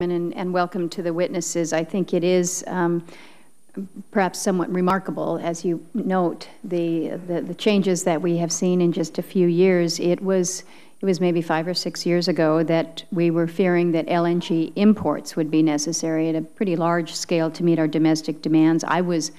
And welcome to the witnesses. I think it is perhaps somewhat remarkable, as you note, the changes that we have seen in just a few years. It was maybe 5 or 6 years ago that we were fearing that LNG imports would be necessary at a pretty large scale to meet our domestic demands. I was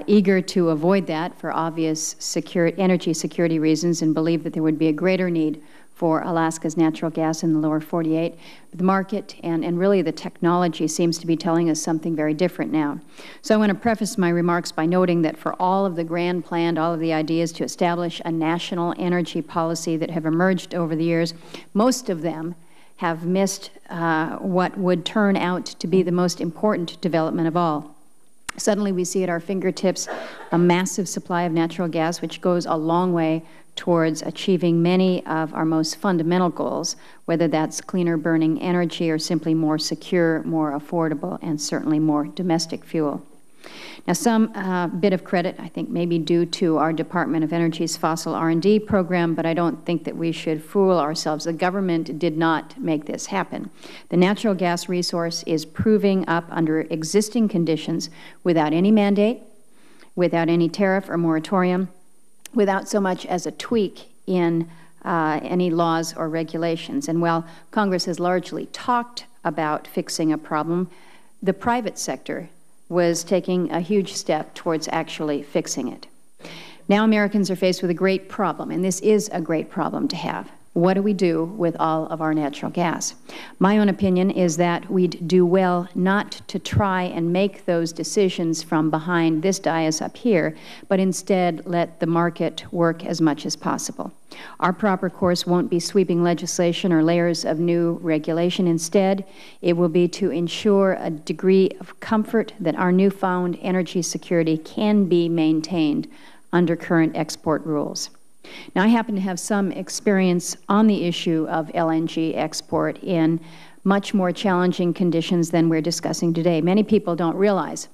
eager to avoid that for obvious energy security reasons and believed that there would be a greater need for Alaska's natural gas in the lower 48. The market and really the technology seems to be telling us something very different now. So I want to preface my remarks by noting that for all of the grand plan, all of the ideas to establish a national energy policy that have emerged over the years, most of them have missed what would turn out to be the most important development of all. Suddenly we see at our fingertips a massive supply of natural gas, which goes a long way towards achieving many of our most fundamental goals, whether that's cleaner burning energy or simply more secure, more affordable, and certainly more domestic fuel. Now, some bit of credit, I think, may be due to our Department of Energy's fossil R&D program, but I don't think that we should fool ourselves. The government did not make this happen. The natural gas resource is proving up under existing conditions without any mandate, without any tariff or moratorium, without so much as a tweak in any laws or regulations. And while Congress has largely talked about fixing a problem, the private sector was taking a huge step towards actually fixing it. Now Americans are faced with a great problem, and this is a great problem to have. What do we do with all of our natural gas? My own opinion is that we'd do well not to try and make those decisions from behind this dais up here, but instead let the market work as much as possible. Our proper course won't be sweeping legislation or layers of new regulation. Instead, it will be to ensure a degree of comfort that our newfound energy security can be maintained under current export rules. Now, I happen to have some experience on the issue of LNG export in much more challenging conditions than we're discussing today. Many people don't realize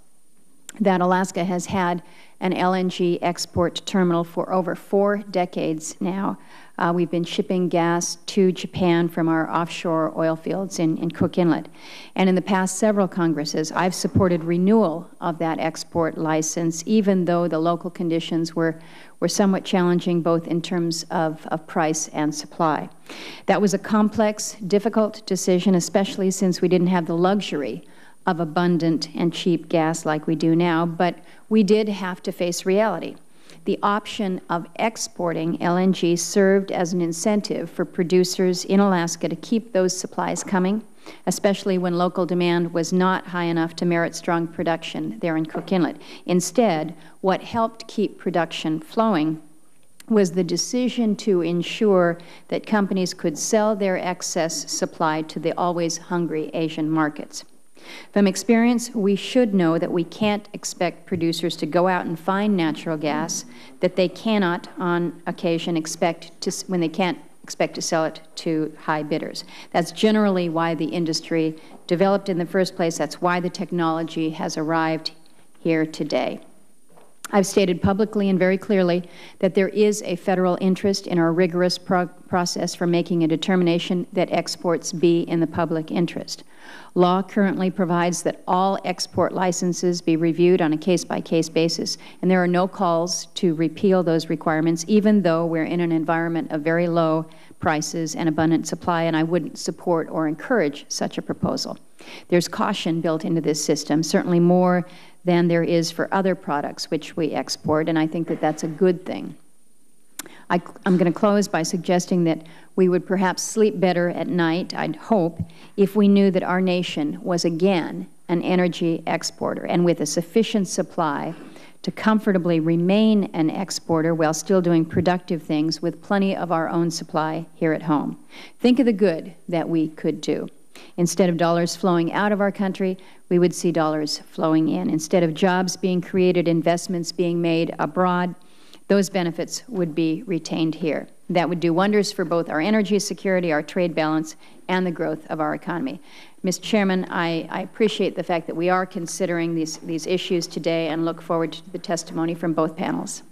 that Alaska has had an LNG export terminal for over 4 decades now. We've been shipping gas to Japan from our offshore oil fields in Cook Inlet. And in the past several Congresses, I've supported renewal of that export license, even though the local conditions were somewhat challenging, both in terms of price and supply. That was a complex, difficult decision, especially since we didn't have the luxury of abundant and cheap gas like we do now, but we did have to face reality. The option of exporting LNG served as an incentive for producers in Alaska to keep those supplies coming, especially when local demand was not high enough to merit strong production there in Cook Inlet. Instead, what helped keep production flowing was the decision to ensure that companies could sell their excess supply to the always hungry Asian markets. From experience, we should know that we can't expect producers to go out and find natural gas that they cannot, on occasion, expect to sell it to high bidders. That's generally why the industry developed in the first place. That's why the technology has arrived here today. I've stated publicly and very clearly that there is a federal interest in our rigorous process for making a determination that exports be in the public interest. Law currently provides that all export licenses be reviewed on a case-by-case basis, and there are no calls to repeal those requirements, even though we're in an environment of very low prices and abundant supply, and I wouldn't support or encourage such a proposal. There's caution built into this system, certainly more than there is for other products which we export, and I think that that's a good thing. I'm going to close by suggesting that we would perhaps sleep better at night, I'd hope, if we knew that our nation was again an energy exporter and with a sufficient supply to comfortably remain an exporter while still doing productive things with plenty of our own supply here at home. Think of the good that we could do. Instead of dollars flowing out of our country, we would see dollars flowing in. Instead of jobs being created, investments being made abroad, those benefits would be retained here. That would do wonders for both our energy security, our trade balance, and the growth of our economy. Mr. Chairman, I appreciate the fact that we are considering these issues today and look forward to the testimony from both panels.